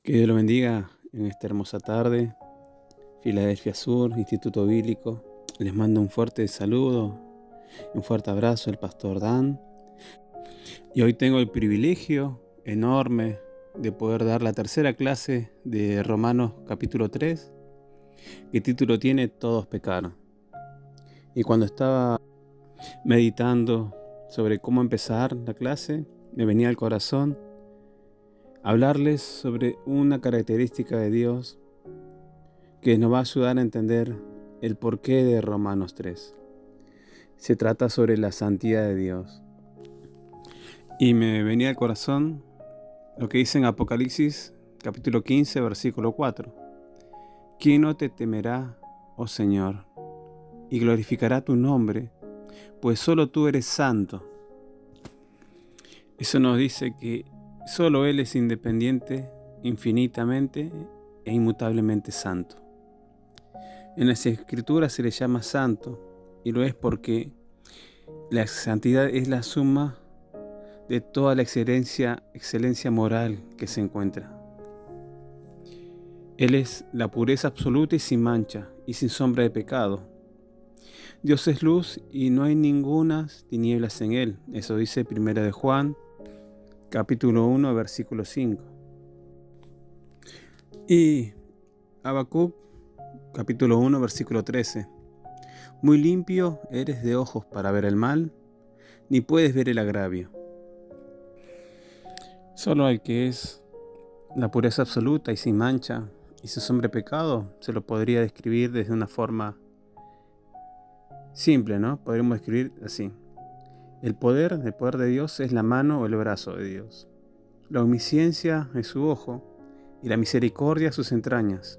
Que Dios lo bendiga en esta hermosa tarde. Filadelfia Sur, Instituto Bíblico. Les mando un fuerte saludo, un fuerte abrazo el pastor Dan. Y hoy tengo el privilegio enorme de poder dar la tercera clase de Romanos capítulo 3, que título tiene Todos pecaron. Y cuando estaba meditando sobre cómo empezar la clase, me venía al corazón hablarles sobre una característica de Dios que nos va a ayudar a entender el porqué de Romanos 3. Se trata sobre la santidad de Dios. Y me venía al corazón lo que dice en Apocalipsis capítulo 15, versículo 4. ¿Quién no te temerá, oh Señor, y glorificará tu nombre? Pues solo tú eres santo. Eso nos dice que solo Él es independiente, infinitamente e inmutablemente santo. En las Escrituras se le llama santo, y lo es porque la santidad es la suma de toda la excelencia moral que se encuentra. Él es la pureza absoluta y sin mancha, y sin sombra de pecado. Dios es luz y no hay ninguna tinieblas en Él. Eso dice 1 de Juan, capítulo 1, versículo 5. Y Habacuc, capítulo 1, versículo 13. Muy limpio eres de ojos para ver el mal, ni puedes ver el agravio. Solo al que es la pureza absoluta y sin mancha y sin sombra de pecado se lo podría describir desde una forma simple, ¿no? Podríamos escribir así. El poder de Dios es la mano o el brazo de Dios. La omnisciencia es su ojo y la misericordia sus entrañas.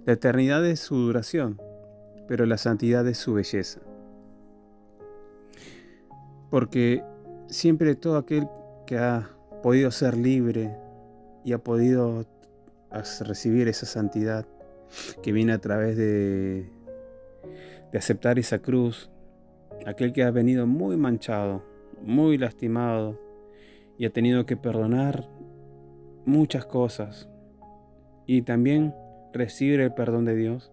La eternidad es su duración, pero la santidad es su belleza. Porque siempre todo aquel que ha podido ser libre y ha podido recibir esa santidad que viene a través de aceptar esa cruz, aquel que ha venido muy manchado, muy lastimado y ha tenido que perdonar muchas cosas y también recibir el perdón de Dios,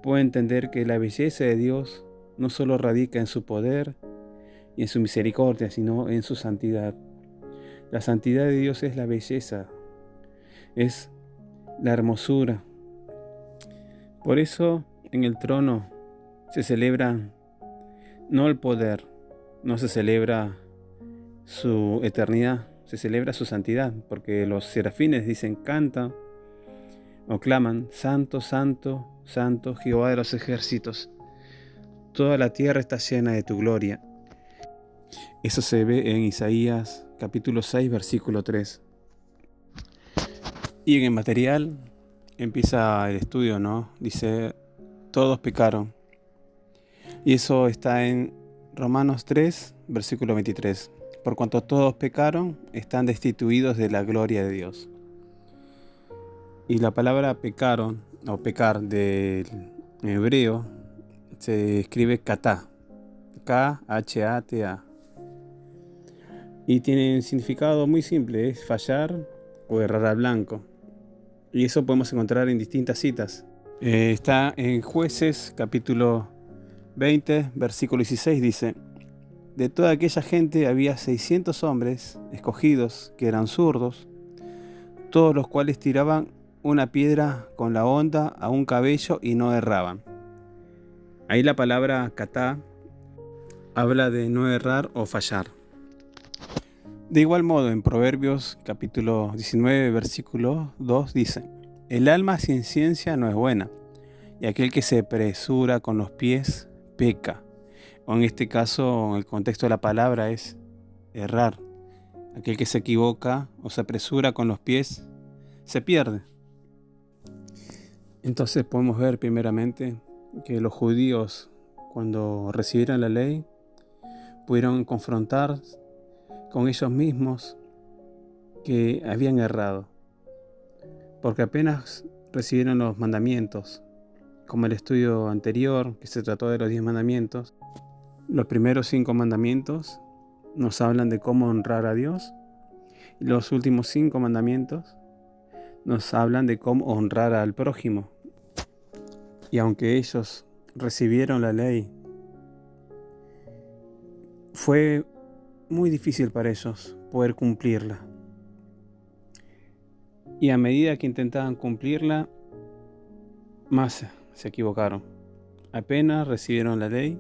puede entender que la belleza de Dios no solo radica en su poder y en su misericordia, sino en su santidad. La santidad de Dios es la belleza, es la hermosura. Por eso en el trono se celebra no el poder, no se celebra su eternidad, se celebra su santidad, porque los serafines dicen, cantan o claman, Santo, Santo, Santo, Jehová de los ejércitos. Toda la tierra está llena de tu gloria. Eso se ve en Isaías capítulo 6, versículo 3. Y en el material empieza el estudio, ¿no? Dice, todos pecaron. Y eso está en Romanos 3, versículo 23. Por cuanto todos pecaron, están destituidos de la gloria de Dios. Y la palabra pecaron, o pecar del hebreo, se escribe katá, K-H-A-T-A. Y tiene un significado muy simple, es fallar o errar al blanco. Y eso podemos encontrar en distintas citas. Está en Jueces, capítulo 20, versículo 16, dice, de toda aquella gente había 600 hombres escogidos que eran zurdos, todos los cuales tiraban una piedra con la honda a un cabello y no erraban. Ahí la palabra katá habla de no errar o fallar. De igual modo, en Proverbios capítulo 19, versículo 2 dice, el alma sin ciencia no es buena, y aquel que se apresura con los pies peca. O en este caso, en el contexto de la palabra es errar. Aquel que se equivoca o se apresura con los pies se pierde. Entonces podemos ver primeramente que los judíos, cuando recibieron la ley, pudieron confrontar con ellos mismos que habían errado, porque apenas recibieron los mandamientos, como el estudio anterior que se trató de los 10 mandamientos. Los primeros 5 mandamientos nos hablan de cómo honrar a Dios, y los últimos 5 mandamientos nos hablan de cómo honrar al prójimo. Y aunque ellos recibieron la ley, fue muy difícil para ellos poder cumplirla. Y a medida que intentaban cumplirla, más se equivocaron. Apenas recibieron la ley,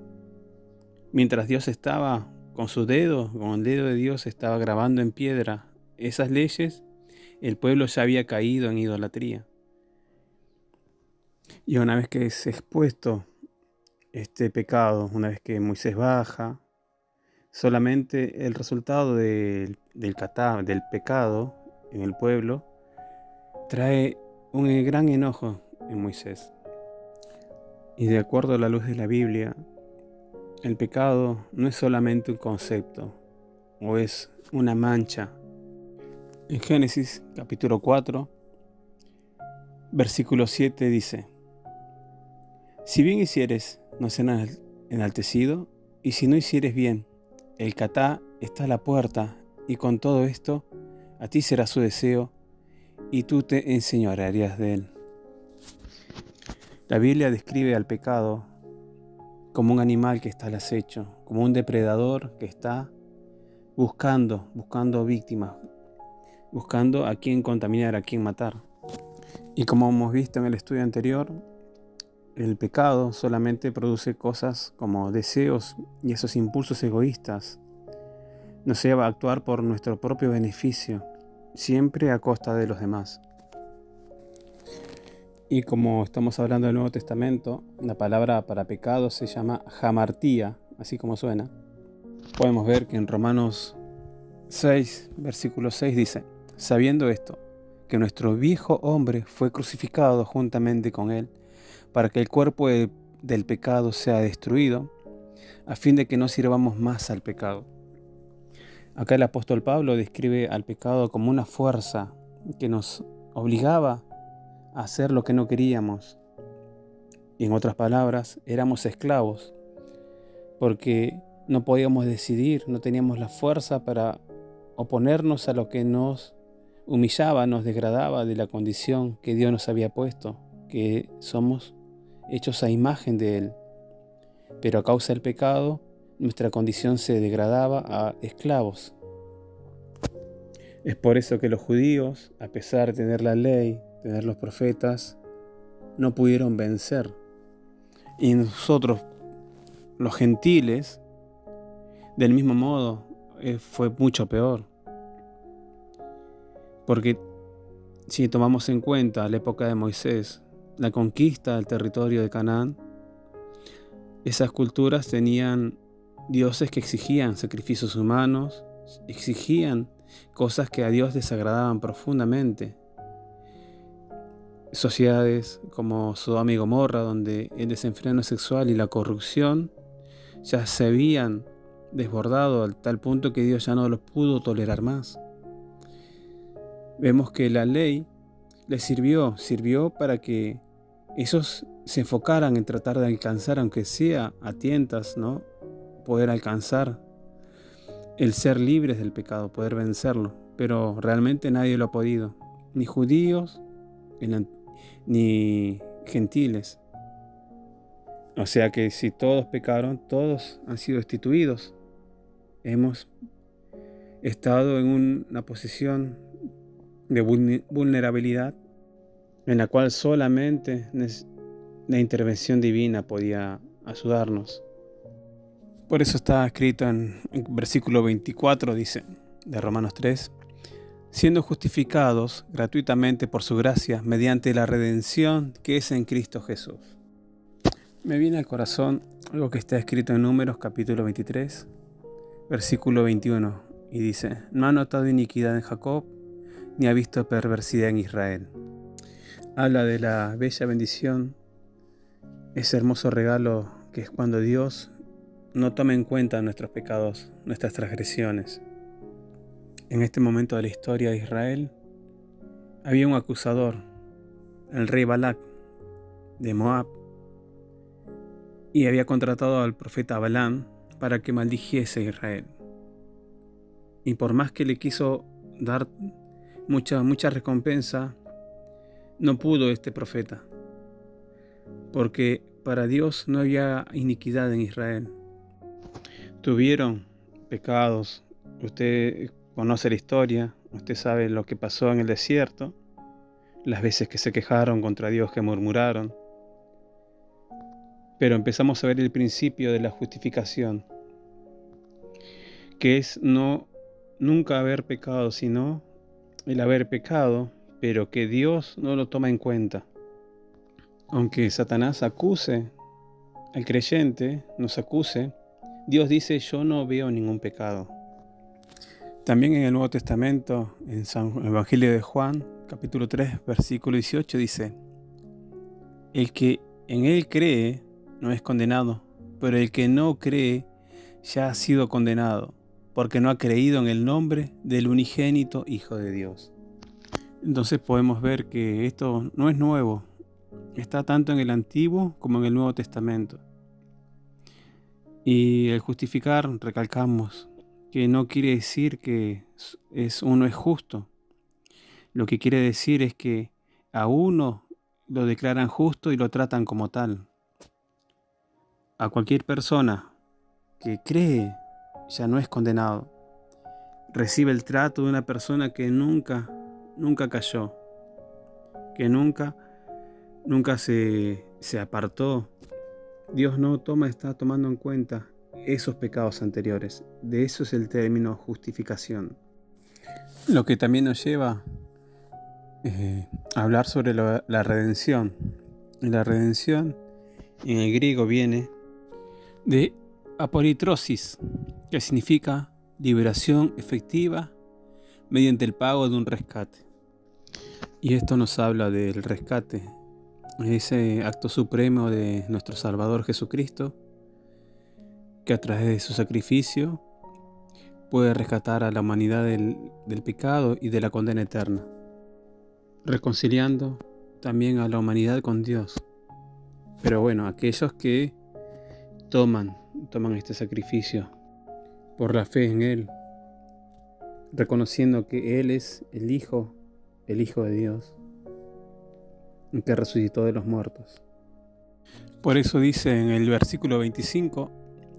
mientras Dios estaba con su dedo, con el dedo de Dios estaba grabando en piedra esas leyes, el pueblo ya había caído en idolatría. Y una vez que es expuesto este pecado, una vez que Moisés baja, solamente el resultado del pecado en el pueblo trae un gran enojo en Moisés. Y de acuerdo a la luz de la Biblia, el pecado no es solamente un concepto o es una mancha. En Génesis capítulo 4, versículo 7 dice: si bien hicieres, no serás enaltecido, y si no hicieres bien, el Catá está a la puerta, y con todo esto, a ti será su deseo, y tú te enseñorearías de él. La Biblia describe al pecado como un animal que está al acecho, como un depredador que está buscando víctimas, buscando a quién contaminar, a quién matar. Y como hemos visto en el estudio anterior, el pecado solamente produce cosas como deseos, y esos impulsos egoístas nos lleva a actuar por nuestro propio beneficio, siempre a costa de los demás. Y como estamos hablando del Nuevo Testamento, la palabra para pecado se llama hamartía, así como suena. Podemos ver que en Romanos 6, versículo 6 dice: sabiendo esto, que nuestro viejo hombre fue crucificado juntamente con él, para que el cuerpo del pecado sea destruido, a fin de que no sirvamos más al pecado. Acá el apóstol Pablo describe al pecado como una fuerza que nos obligaba a hacer lo que no queríamos. Y en otras palabras, éramos esclavos, porque no podíamos decidir, no teníamos la fuerza para oponernos a lo que nos humillaba, nos degradaba de la condición que Dios nos había puesto, que somos hechos a imagen de Él. Pero a causa del pecado, nuestra condición se degradaba a esclavos. Es por eso que los judíos, a pesar de tener la ley, tener los profetas, no pudieron vencer. Y nosotros, los gentiles, del mismo modo, fue mucho peor. Porque si tomamos en cuenta la época de Moisés, la conquista del territorio de Canaán, esas culturas tenían dioses que exigían sacrificios humanos, exigían cosas que a Dios desagradaban profundamente. Sociedades como Sodoma y Gomorra, donde el desenfreno sexual y la corrupción ya se habían desbordado al tal punto que Dios ya no los pudo tolerar más. Vemos que la ley les sirvió para que ellos se enfocaran en tratar de alcanzar, aunque sea a tientas, ¿no? Poder alcanzar el ser libres del pecado, poder vencerlo. Pero realmente nadie lo ha podido, ni judíos, ni gentiles. O sea que si todos pecaron, todos han sido destituidos. Hemos estado en una posición de vulnerabilidad en la cual solamente la intervención divina podía ayudarnos. Por eso está escrito en versículo 24, dice, de Romanos 3, siendo justificados gratuitamente por su gracia mediante la redención que es en Cristo Jesús. Me viene al corazón algo que está escrito en Números capítulo 23, versículo 21, y dice: no ha notado iniquidad en Jacob, ni ha visto perversidad en Israel. Habla de la bella bendición, ese hermoso regalo que es cuando Dios no toma en cuenta nuestros pecados, nuestras transgresiones. En este momento de la historia de Israel había un acusador, el rey Balac de Moab, y había contratado al profeta Balaam para que maldijese a Israel. Y por más que le quiso dar mucha recompensa, no pudo este profeta, porque para Dios no había iniquidad en Israel. Tuvieron pecados. Usted conoce la historia, usted sabe lo que pasó en el desierto, las veces que se quejaron contra Dios, que murmuraron. Pero empezamos a ver el principio de la justificación, que es nunca haber pecado, sino el haber pecado, pero que Dios no lo toma en cuenta. Aunque Satanás acuse al creyente, nos acuse, Dios dice: yo no veo ningún pecado. También en el Nuevo Testamento, en San Evangelio de Juan, capítulo 3, versículo 18, dice: el que en él cree no es condenado, pero el que no cree ya ha sido condenado, porque no ha creído en el nombre del unigénito Hijo de Dios. Entonces podemos ver que esto no es nuevo, está tanto en el Antiguo como en el Nuevo Testamento. Y el justificar, recalcamos, que no quiere decir que uno es justo. Lo que quiere decir es que a uno lo declaran justo y lo tratan como tal. A cualquier persona que cree ya no es condenado. Recibe el trato de una persona que nunca cayó, que nunca se apartó. Dios no está tomando en cuenta esos pecados anteriores. De eso es el término justificación. Lo que también nos lleva a hablar sobre la redención. La redención en el griego viene de aporitrosis, que significa liberación efectiva mediante el pago de un rescate. Y esto nos habla del rescate, ese acto supremo de nuestro Salvador Jesucristo, que a través de su sacrificio puede rescatar a la humanidad del pecado y de la condena eterna, reconciliando también a la humanidad con Dios. Pero bueno, aquellos que toman este sacrificio por la fe en Él, reconociendo que Él es el Hijo de Dios, que resucitó de los muertos. Por eso dice en el versículo 25,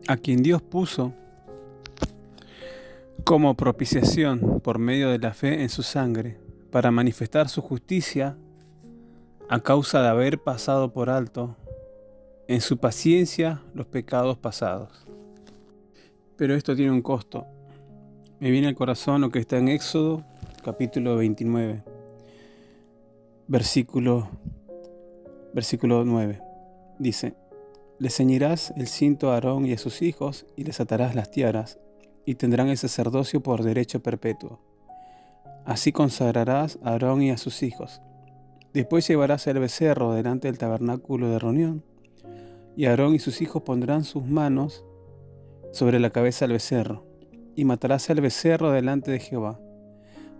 a quien Dios puso como propiciación por medio de la fe en su sangre, para manifestar su justicia a causa de haber pasado por alto en su paciencia los pecados pasados. Pero esto tiene un costo. Me viene al corazón lo que está en Éxodo, capítulo 29, versículo 9. Dice: le ceñirás el cinto a Aarón y a sus hijos, y les atarás las tiaras, y tendrán el sacerdocio por derecho perpetuo. Así consagrarás a Aarón y a sus hijos. Después llevarás el becerro delante del tabernáculo de reunión, y Aarón y sus hijos pondrán sus manos sobre la cabeza del becerro, y matarás el becerro delante de Jehová,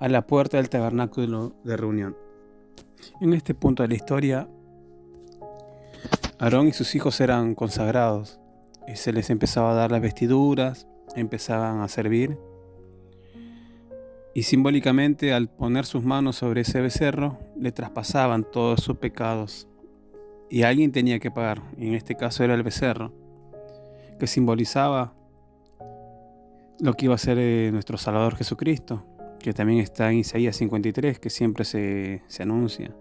a la puerta del tabernáculo de reunión. En este punto de la historia, Aarón y sus hijos eran consagrados, y se les empezaba a dar las vestiduras, empezaban a servir, y simbólicamente al poner sus manos sobre ese becerro, le traspasaban todos sus pecados, y alguien tenía que pagar, y en este caso era el becerro, que simbolizaba lo que iba a ser nuestro Salvador Jesucristo, que también está en Isaías 53, que siempre se anuncia.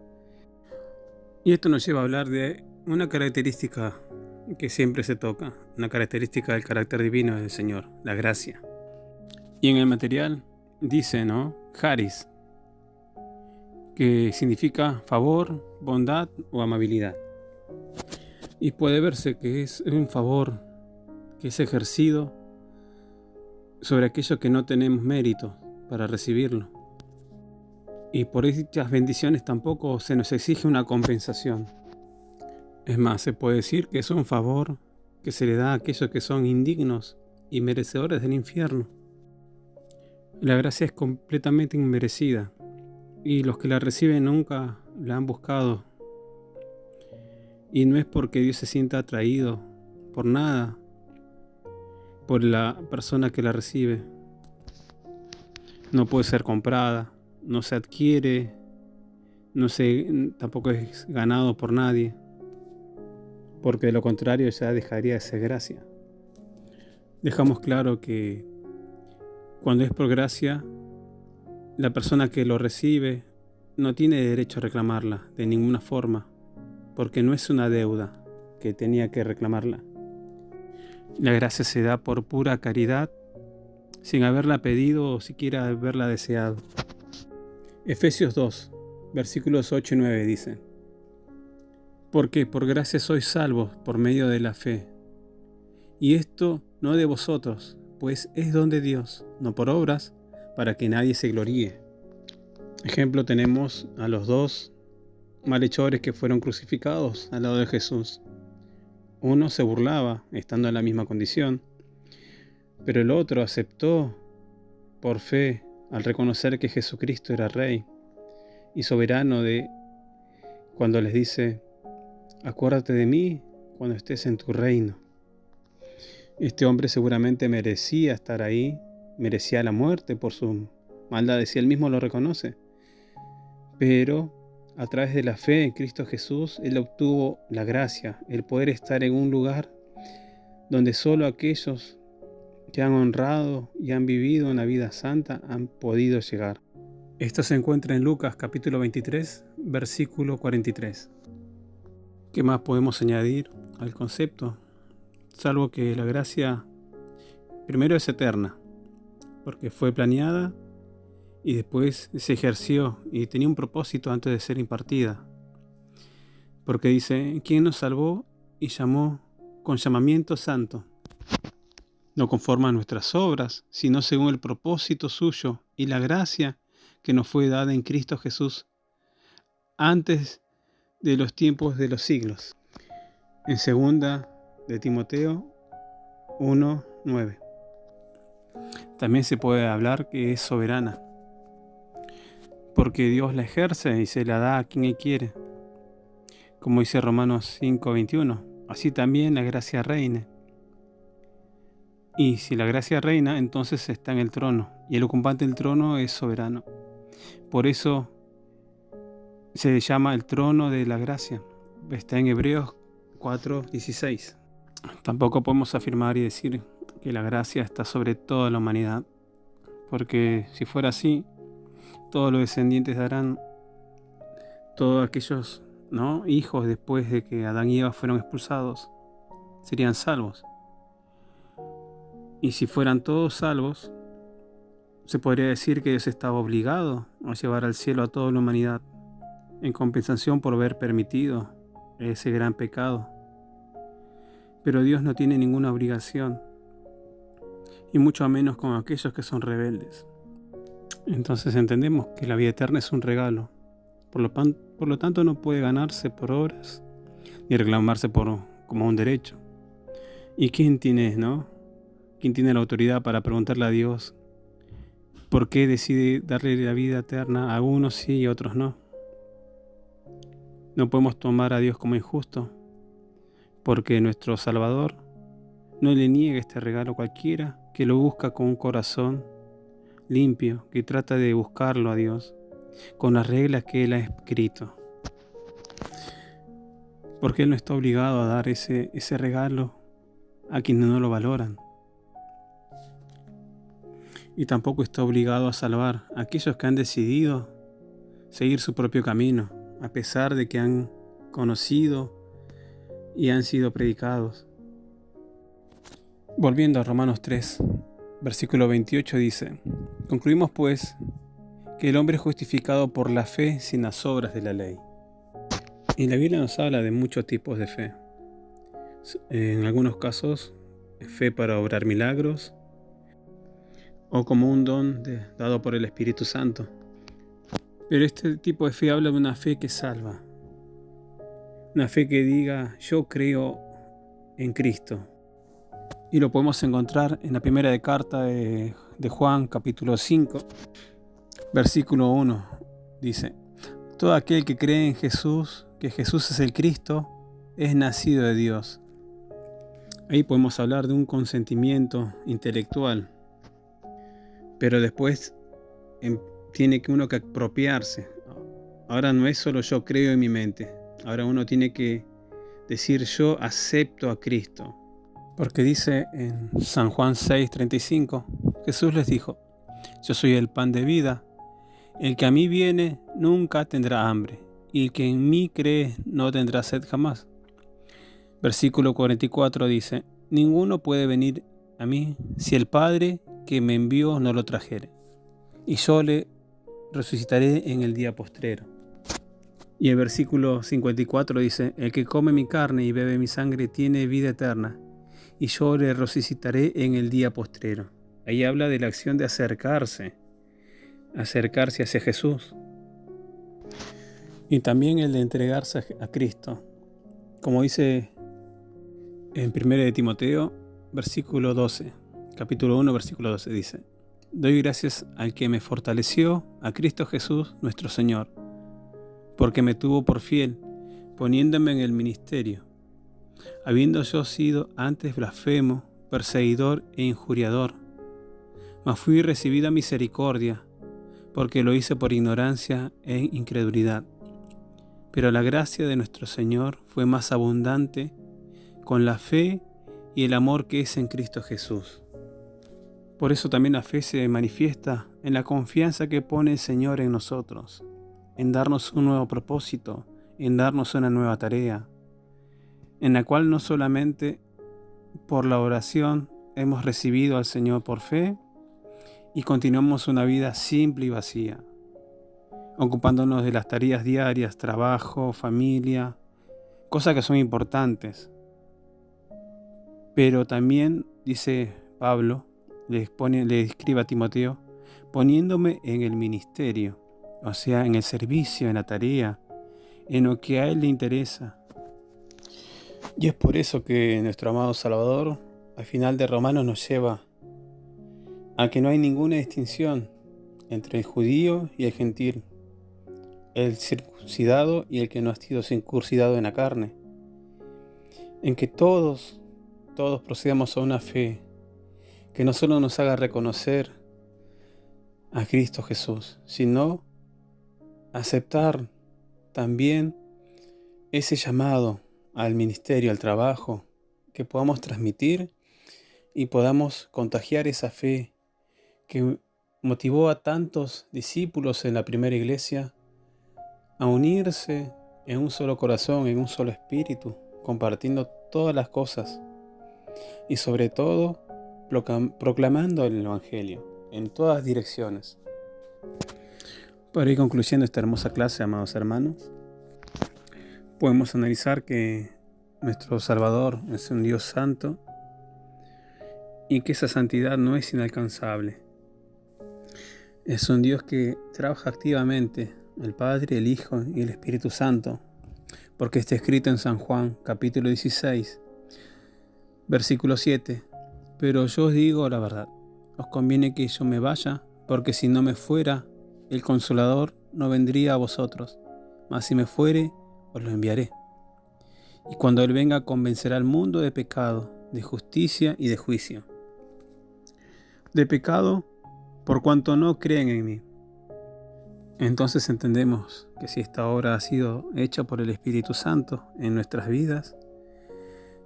Y esto nos lleva a hablar de una característica que siempre se toca, una característica del carácter divino del Señor, la gracia. Y en el material dice, Charis, que significa favor, bondad o amabilidad. Y puede verse que es un favor que es ejercido sobre aquello que no tenemos mérito para recibirlo. Y por dichas bendiciones tampoco se nos exige una compensación. Es más, se puede decir que es un favor que se le da a aquellos que son indignos y merecedores del infierno. La gracia es completamente inmerecida, y los que la reciben nunca la han buscado. Y no es porque Dios se sienta atraído por nada, por la persona que la recibe. No puede ser comprada, no se adquiere, tampoco es ganado por nadie, porque de lo contrario ya dejaría de ser gracia. Dejamos claro que cuando es por gracia, la persona que lo recibe no tiene derecho a reclamarla de ninguna forma, porque no es una deuda que tenía que reclamarla. La gracia se da por pura caridad, sin haberla pedido o siquiera haberla deseado. Efesios 2, versículos 8 y 9 dice: Porque por gracia sois salvos por medio de la fe, y esto no de vosotros, pues es don de Dios, no por obras, para que nadie se gloríe. Ejemplo, tenemos a los dos malhechores que fueron crucificados al lado de Jesús. Uno se burlaba, estando en la misma condición, pero el otro aceptó por fe al reconocer que Jesucristo era Rey y soberano, de cuando les dice: acuérdate de mí cuando estés en tu reino. Este hombre seguramente merecía estar ahí, merecía la muerte por sus maldades, y él mismo lo reconoce. Pero a través de la fe en Cristo Jesús, él obtuvo la gracia, el poder estar en un lugar donde solo aquellos que han honrado y han vivido una vida santa han podido llegar. Esto se encuentra en Lucas capítulo 23, versículo 43. ¿Qué más podemos añadir al concepto? Salvo que la gracia primero es eterna, porque fue planeada y después se ejerció y tenía un propósito antes de ser impartida. Porque dice: ¿quién nos salvó y llamó con llamamiento santo? No conforme a nuestras obras, sino según el propósito suyo y la gracia que nos fue dada en Cristo Jesús antes de los tiempos de los siglos. En 2 de Timoteo 1:9. También se puede hablar que es soberana, porque Dios la ejerce y se la da a quien Él quiere. Como dice Romanos 5:21, así también la gracia reina. Y si la gracia reina, entonces está en el trono, y el ocupante del trono es soberano. Por eso se llama el trono de la gracia. Está en Hebreos 4:16. Tampoco podemos afirmar y decir que la gracia está sobre toda la humanidad, porque si fuera así, todos los descendientes de Adán, todos aquellos hijos después de que Adán y Eva fueron expulsados, serían salvos. Y si fueran todos salvos, se podría decir que Dios estaba obligado a llevar al cielo a toda la humanidad, en compensación por haber permitido ese gran pecado. Pero Dios no tiene ninguna obligación, y mucho menos con aquellos que son rebeldes. Entonces entendemos que la vida eterna es un regalo. Por lo tanto, no puede ganarse por obras ni reclamarse como un derecho. ¿Y quién tiene la autoridad para preguntarle a Dios por qué decide darle la vida eterna a unos sí y a otros no? No podemos tomar a Dios como injusto, porque nuestro Salvador no le niega este regalo a cualquiera que lo busca con un corazón limpio, que trata de buscarlo a Dios con las reglas que Él ha escrito. Porque Él no está obligado a dar ese regalo a quienes no lo valoran. Y tampoco está obligado a salvar a aquellos que han decidido seguir su propio camino, a pesar de que han conocido y han sido predicados. Volviendo a Romanos 3, versículo 28 dice: concluimos pues que el hombre es justificado por la fe sin las obras de la ley. Y la Biblia nos habla de muchos tipos de fe. En algunos casos, fe para obrar milagros, o como un don dado por el Espíritu Santo. Pero este tipo de fe habla de una fe que salva. Una fe que diga: yo creo en Cristo. Y lo podemos encontrar en la primera carta de Juan, capítulo 5, versículo 1. Dice: todo aquel que cree en Jesús, que Jesús es el Cristo, es nacido de Dios. Ahí podemos hablar de un consentimiento intelectual. Pero después tiene uno que apropiarse, ahora no es solo yo creo en mi mente. Ahora uno tiene que decir yo acepto a Cristo. Porque dice en San Juan 6:35, Jesús les dijo, yo soy el pan de vida, el que a mí viene nunca tendrá hambre, y el que en mí cree no tendrá sed jamás. Versículo 44 dice, ninguno puede venir a mí si el Padre que me envió no lo trajere, y yo le resucitaré en el día postrero. Y el versículo 54 dice, el que come mi carne y bebe mi sangre tiene vida eterna, y yo le resucitaré en el día postrero. Ahí habla de la acción de acercarse hacia Jesús. Y también el de entregarse a Cristo. Como dice en 1 de Timoteo, versículo 12, capítulo 1, versículo 12, dice, doy gracias al que me fortaleció, a Cristo Jesús nuestro Señor, porque me tuvo por fiel, poniéndome en el ministerio, habiendo yo sido antes blasfemo, perseguidor e injuriador, mas fui recibida misericordia, porque lo hice por ignorancia e incredulidad. Pero la gracia de nuestro Señor fue más abundante con la fe y el amor que es en Cristo Jesús. Por eso también la fe se manifiesta en la confianza que pone el Señor en nosotros, en darnos un nuevo propósito, en darnos una nueva tarea, en la cual no solamente por la oración hemos recibido al Señor por fe y continuamos una vida simple y vacía, ocupándonos de las tareas diarias, trabajo, familia, cosas que son importantes. Pero también, dice Pablo, le escribe a Timoteo, poniéndome en el ministerio, o sea, en el servicio, en la tarea, en lo que a él le interesa. Y es por eso que nuestro amado Salvador, al final de Romanos, nos lleva a que no hay ninguna distinción entre el judío y el gentil, el circuncidado y el que no ha sido circuncidado en la carne, en que todos procedamos a una fe que no solo nos haga reconocer a Cristo Jesús, sino aceptar también ese llamado al ministerio, al trabajo, que podamos transmitir y podamos contagiar esa fe que motivó a tantos discípulos en la primera iglesia a unirse en un solo corazón, en un solo espíritu, compartiendo todas las cosas y sobre todo proclamando el Evangelio en todas direcciones. Para ir concluyendo esta hermosa clase, amados hermanos, podemos analizar que nuestro Salvador es un Dios santo y que esa santidad no es inalcanzable. Es un Dios que trabaja activamente, el Padre, el Hijo y el Espíritu Santo, porque está escrito en San Juan, capítulo 16, versículo 7, pero yo os digo la verdad, os conviene que yo me vaya, porque si no me fuera, el Consolador no vendría a vosotros, mas si me fuere, os lo enviaré. Y cuando Él venga, convencerá al mundo de pecado, de justicia y de juicio. De pecado, por cuanto no creen en mí. Entonces entendemos que si esta obra ha sido hecha por el Espíritu Santo en nuestras vidas,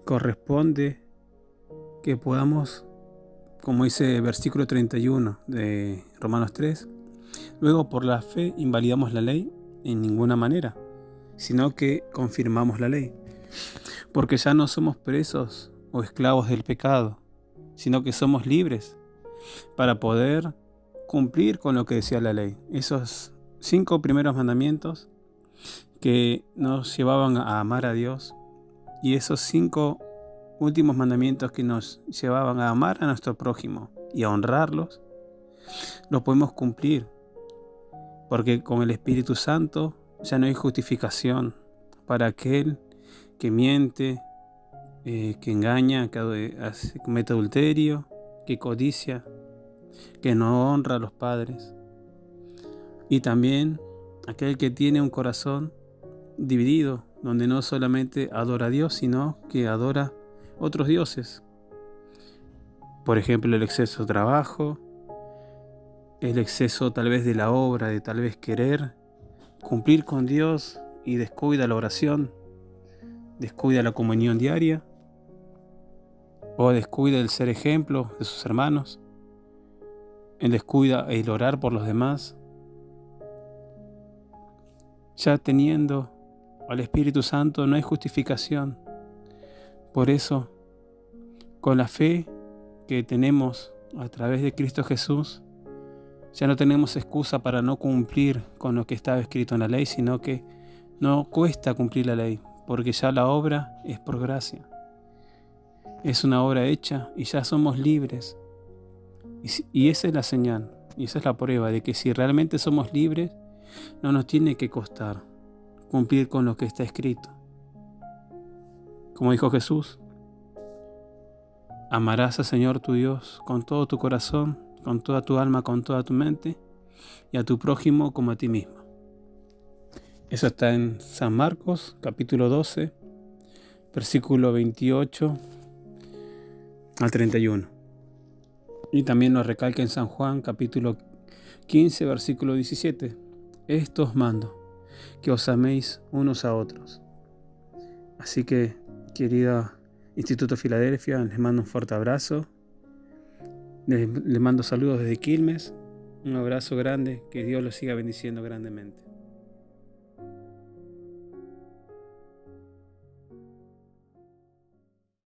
corresponde que podamos, como dice el versículo 31 de Romanos 3, luego por la fe invalidamos la ley en ninguna manera, sino que confirmamos la ley, porque ya no somos presos o esclavos del pecado, sino que somos libres para poder cumplir con lo que decía la ley. Esos 5 primeros mandamientos que nos llevaban a amar a Dios y esos 5 últimos mandamientos que nos llevaban a amar a nuestro prójimo y a honrarlos, los podemos cumplir, porque con el Espíritu Santo ya no hay justificación para aquel que miente, que engaña, que comete adulterio, que codicia, que no honra a los padres. Y también aquel que tiene un corazón dividido, donde no solamente adora a Dios, sino que adora otros dioses. Por ejemplo, el exceso de trabajo, el exceso tal vez de la obra, de tal vez querer cumplir con Dios y descuida la oración, descuida la comunión diaria, o descuida el ser ejemplo de sus hermanos, en descuida el orar por los demás, ya teniendo al Espíritu Santo no hay justificación. Por eso, con la fe que tenemos a través de Cristo Jesús, ya no tenemos excusa para no cumplir con lo que estaba escrito en la ley, sino que no cuesta cumplir la ley, porque ya la obra es por gracia. Es una obra hecha y ya somos libres. Y esa es la señal, y esa es la prueba de que si realmente somos libres, no nos tiene que costar cumplir con lo que está escrito. Como dijo Jesús, amarás al Señor tu Dios con todo tu corazón, con toda tu alma, con toda tu mente, y a tu prójimo como a ti mismo. Eso está en San Marcos, capítulo 12, versículo 28 al 31. Y también nos recalca en San Juan, capítulo 15, versículo 17. Esto os mando, que os améis unos a otros. Así que, querida Instituto Filadelfia, les mando un fuerte abrazo. Les mando saludos desde Quilmes. Un abrazo grande, que Dios los siga bendiciendo grandemente.